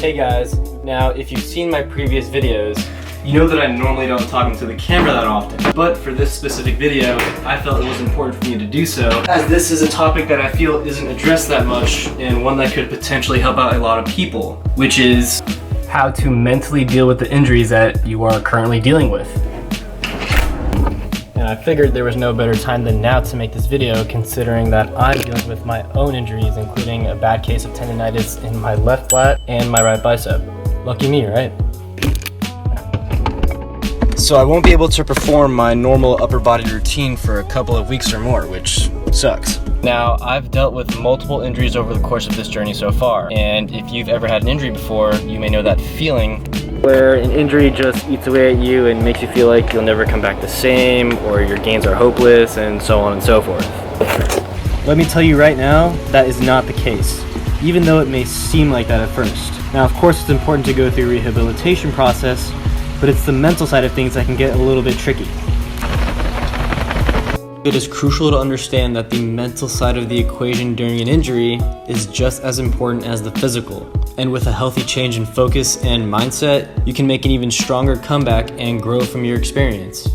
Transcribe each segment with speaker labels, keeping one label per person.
Speaker 1: Hey guys, now if you've seen my previous videos, you know that I normally don't talk into the camera that often, but for this specific video, I felt it was important for me to do so, as this is a topic that I feel isn't addressed that much, and one that could potentially help out a lot of people, which is how to mentally deal with the injuries that you are currently dealing with. And I figured there was no better time than now to make this video, considering that I'm dealing with my own injuries, including a bad case of tendonitis in my left lat and my right bicep. Lucky me, right? So I won't be able to perform my normal upper body routine for a couple of weeks or more, which sucks. Now, I've dealt with multiple injuries over the course of this journey so far, and if you've ever had an injury before, you may know that feeling where an injury just eats away at you and makes you feel like you'll never come back the same, or your gains are hopeless, and so on and so forth. Let me tell you right now, that is not the case, even though it may seem like that at first. Now, of course, it's important to go through a rehabilitation process, but it's the mental side of things that can get a little bit tricky. It is crucial to understand that the mental side of the equation during an injury is just as important as the physical. And with a healthy change in focus and mindset, you can make an even stronger comeback and grow from your experience.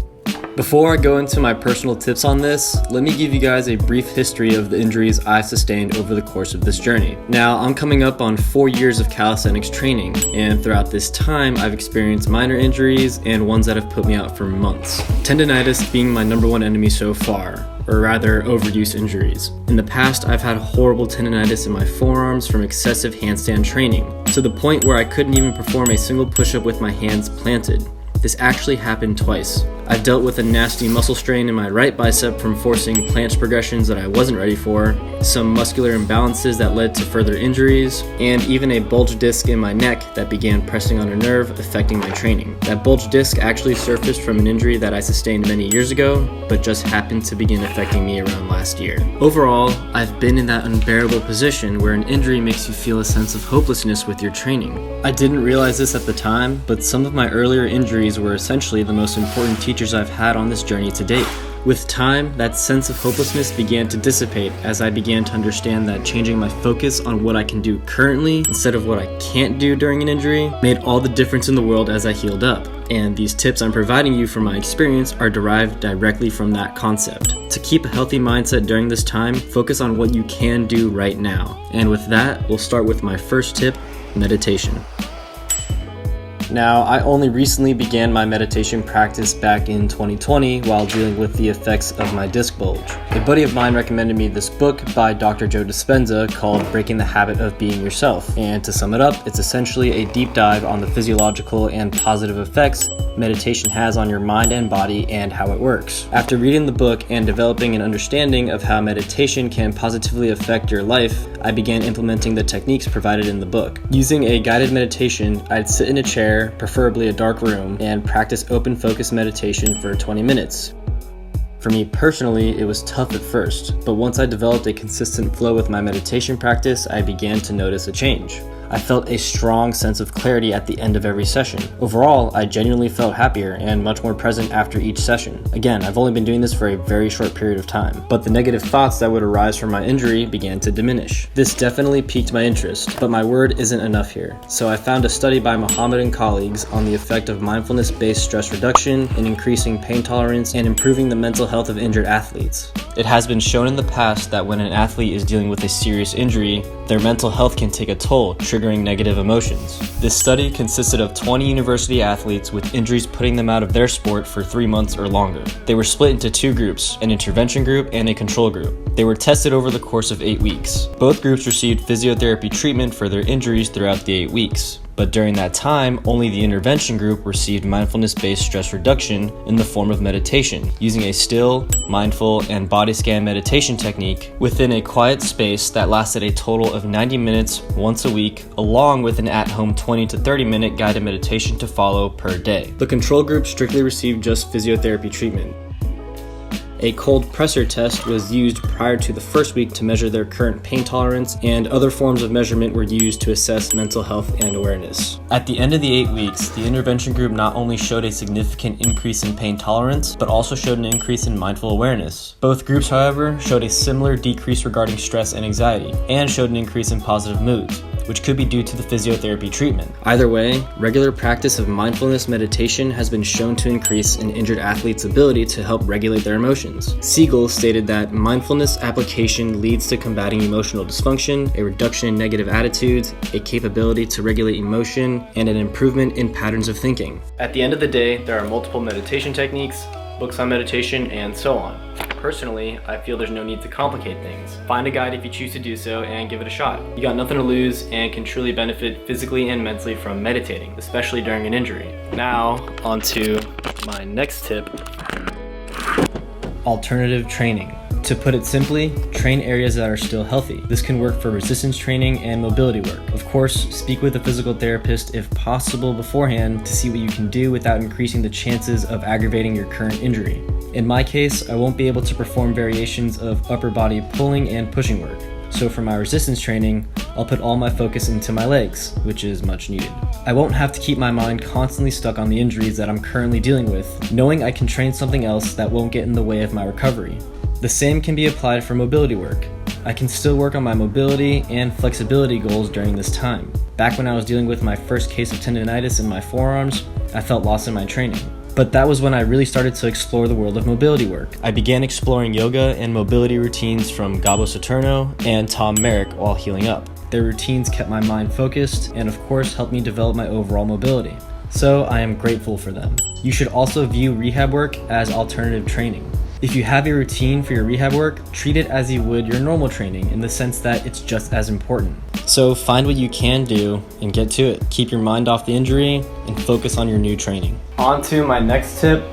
Speaker 1: Before I go into my personal tips on this, let me give you guys a brief history of the injuries I've sustained over the course of this journey. Now, I'm coming up on 4 years of calisthenics training, and throughout this time, I've experienced minor injuries and ones that have put me out for months. Tendonitis being my number one enemy so far, or rather overuse injuries. In the past, I've had horrible tendonitis in my forearms from excessive handstand training, to the point where I couldn't even perform a single push-up with my hands planted. This actually happened twice. I've dealt with a nasty muscle strain in my right bicep from forcing planche progressions that I wasn't ready for, some muscular imbalances that led to further injuries, and even a bulged disc in my neck that began pressing on a nerve, affecting my training. That bulged disc actually surfaced from an injury that I sustained many years ago, but just happened to begin affecting me around last year. Overall, I've been in that unbearable position where an injury makes you feel a sense of hopelessness with your training. I didn't realize this at the time, but some of my earlier injuries were essentially the most important teachers I've had on this journey to date. With time, that sense of hopelessness began to dissipate as I began to understand that changing my focus on what I can do currently instead of what I can't do during an injury made all the difference in the world as I healed up. And these tips I'm providing you from my experience are derived directly from that concept. To keep a healthy mindset during this time, focus on what you can do right now. And with that, we'll start with my first tip, meditation. Now, I only recently began my meditation practice back in 2020 while dealing with the effects of my disc bulge. A buddy of mine recommended me this book by Dr. Joe Dispenza called Breaking the Habit of Being Yourself. And to sum it up, it's essentially a deep dive on the physiological and positive effects meditation has on your mind and body and how it works. After reading the book and developing an understanding of how meditation can positively affect your life, I began implementing the techniques provided in the book. Using a guided meditation, I'd sit in a chair, preferably a dark room, and practice open focus meditation for 20 minutes. For me personally, it was tough at first, but once I developed a consistent flow with my meditation practice, I began to notice a change. I felt a strong sense of clarity at the end of every session. Overall, I genuinely felt happier and much more present after each session. Again, I've only been doing this for a very short period of time, but the negative thoughts that would arise from my injury began to diminish. This definitely piqued my interest, but my word isn't enough here. So I found a study by Muhammad and colleagues on the effect of mindfulness-based stress reduction in increasing pain tolerance and improving the mental health of injured athletes. It has been shown in the past that when an athlete is dealing with a serious injury, their mental health can take a toll, triggering negative emotions. This study consisted of 20 university athletes with injuries putting them out of their sport for 3 months or longer. They were split into 2 groups, an intervention group and a control group. They were tested over the course of 8 weeks. Both groups received physiotherapy treatment for their injuries throughout the 8 weeks. But during that time, only the intervention group received mindfulness-based stress reduction in the form of meditation, using a still, mindful, and body scan meditation technique within a quiet space that lasted a total of 90 minutes once a week, along with an at-home 20 to 30 minute guided meditation to follow per day. The control group strictly received just physiotherapy treatment. A cold pressor test was used prior to the first week to measure their current pain tolerance, and other forms of measurement were used to assess mental health and awareness. At the end of the 8 weeks, the intervention group not only showed a significant increase in pain tolerance, but also showed an increase in mindful awareness. Both groups, however, showed a similar decrease regarding stress and anxiety, and showed an increase in positive moods, which could be due to the physiotherapy treatment. Either way, regular practice of mindfulness meditation has been shown to increase an injured athlete's ability to help regulate their emotions. Siegel stated that mindfulness application leads to combating emotional dysfunction, a reduction in negative attitudes, a capability to regulate emotion, and an improvement in patterns of thinking. At the end of the day, there are multiple meditation techniques, books on meditation, and so on. Personally, I feel there's no need to complicate things. Find a guide if you choose to do so and give it a shot. You got nothing to lose and can truly benefit physically and mentally from meditating, especially during an injury. Now, on to my next tip: alternative training. To put it simply, train areas that are still healthy. This can work for resistance training and mobility work. Of course, speak with a physical therapist if possible beforehand to see what you can do without increasing the chances of aggravating your current injury. In my case, I won't be able to perform variations of upper body pulling and pushing work. So for my resistance training, I'll put all my focus into my legs, which is much needed. I won't have to keep my mind constantly stuck on the injuries that I'm currently dealing with, knowing I can train something else that won't get in the way of my recovery. The same can be applied for mobility work. I can still work on my mobility and flexibility goals during this time. Back when I was dealing with my first case of tendonitis in my forearms, I felt lost in my training. But that was when I really started to explore the world of mobility work. I began exploring yoga and mobility routines from Gabo Saturno and Tom Merrick while healing up. Their routines kept my mind focused and of course helped me develop my overall mobility. So I am grateful for them. You should also view rehab work as alternative training. If you have a routine for your rehab work, treat it as you would your normal training in the sense that it's just as important. So find what you can do and get to it. Keep your mind off the injury and focus on your new training. On to my next tip,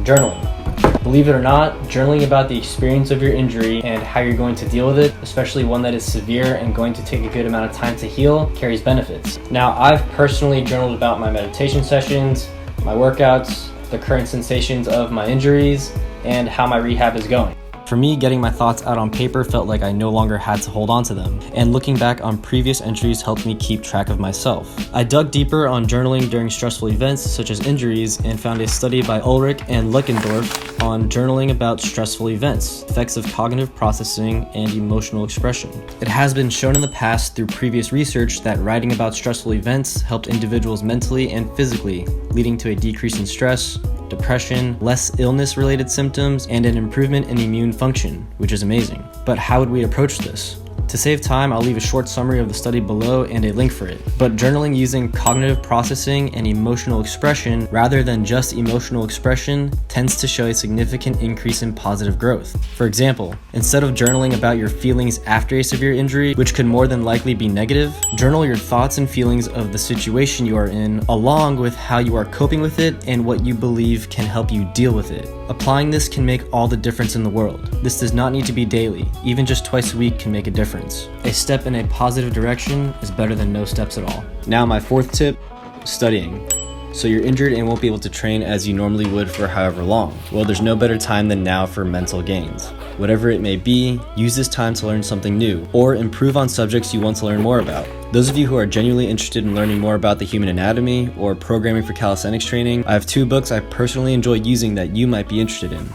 Speaker 1: journaling. Believe it or not, journaling about the experience of your injury and how you're going to deal with it, especially one that is severe and going to take a good amount of time to heal, carries benefits. Now, I've personally journaled about my meditation sessions, my workouts, the current sensations of my injuries, and how my rehab is going. For me, getting my thoughts out on paper felt like I no longer had to hold on to them, and looking back on previous entries helped me keep track of myself. I dug deeper on journaling during stressful events such as injuries and found a study by Ulrich and Leckendorf on journaling about stressful events, effects of cognitive processing, and emotional expression. It has been shown in the past through previous research that writing about stressful events helped individuals mentally and physically, leading to a decrease in stress, depression, less illness-related symptoms, and an improvement in immune function, which is amazing. But how would we approach this? To save time, I'll leave a short summary of the study below and a link for it. But journaling using cognitive processing and emotional expression rather than just emotional expression tends to show a significant increase in positive growth. For example, instead of journaling about your feelings after a severe injury, which could more than likely be negative, journal your thoughts and feelings of the situation you are in, along with how you are coping with it and what you believe can help you deal with it. Applying this can make all the difference in the world. This does not need to be daily. Even just twice a week can make a difference. A step in a positive direction is better than no steps at all. Now my fourth tip, studying. So you're injured and won't be able to train as you normally would for however long. Well, there's no better time than now for mental gains. Whatever it may be, use this time to learn something new or improve on subjects you want to learn more about. Those of you who are genuinely interested in learning more about the human anatomy or programming for calisthenics training, I have 2 books I personally enjoy using that you might be interested in.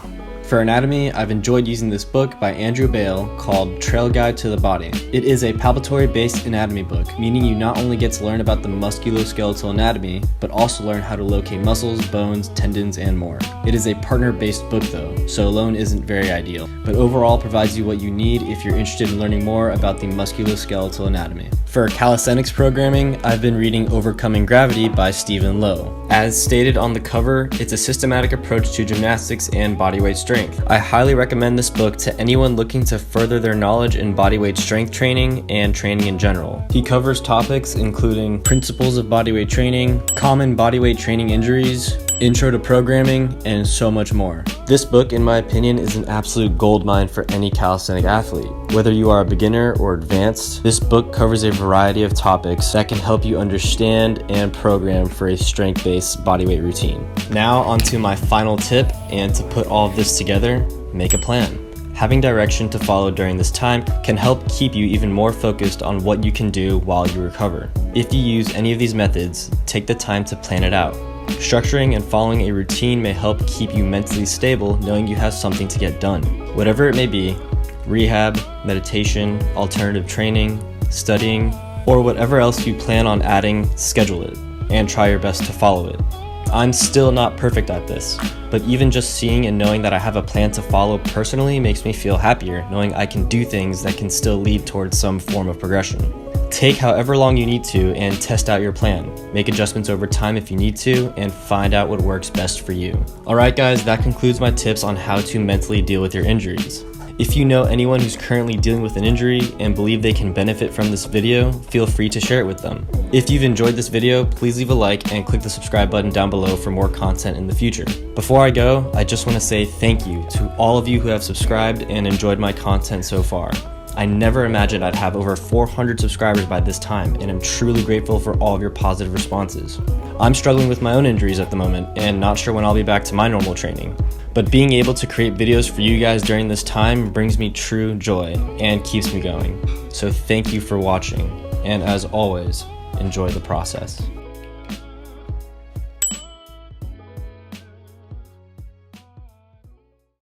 Speaker 1: For anatomy, I've enjoyed using this book by Andrew Bale called Trail Guide to the Body. It is a palpatory-based anatomy book, meaning you not only get to learn about the musculoskeletal anatomy, but also learn how to locate muscles, bones, tendons, and more. It is a partner-based book though, so alone isn't very ideal, but overall provides you what you need if you're interested in learning more about the musculoskeletal anatomy. For calisthenics programming, I've been reading Overcoming Gravity by Stephen Lowe. As stated on the cover, it's a systematic approach to gymnastics and bodyweight strength. I highly recommend this book to anyone looking to further their knowledge in bodyweight strength training and training in general. He covers topics including principles of bodyweight training, common bodyweight training injuries, intro to programming, and so much more. This book, in my opinion, is an absolute goldmine for any calisthenic athlete. Whether you are a beginner or advanced, this book covers a variety of topics that can help you understand and program for a strength-based bodyweight routine. Now onto my final tip, and to put all of this together, make a plan. Having direction to follow during this time can help keep you even more focused on what you can do while you recover. If you use any of these methods, take the time to plan it out. Structuring and following a routine may help keep you mentally stable, knowing you have something to get done. Whatever it may be, rehab, meditation, alternative training, studying, or whatever else you plan on adding, schedule it and try your best to follow it. I'm still not perfect at this, but even just seeing and knowing that I have a plan to follow personally makes me feel happier, knowing I can do things that can still lead towards some form of progression. Take however long you need to and test out your plan. Make adjustments over time if you need to, and find out what works best for you. Alright guys, that concludes my tips on how to mentally deal with your injuries. If you know anyone who's currently dealing with an injury and believe they can benefit from this video, feel free to share it with them. If you've enjoyed this video, please leave a like and click the subscribe button down below for more content in the future. Before I go, I just want to say thank you to all of you who have subscribed and enjoyed my content so far. I never imagined I'd have over 400 subscribers by this time, and I'm truly grateful for all of your positive responses. I'm struggling with my own injuries at the moment and not sure when I'll be back to my normal training. But being able to create videos for you guys during this time brings me true joy and keeps me going. So thank you for watching, and as always, enjoy the process.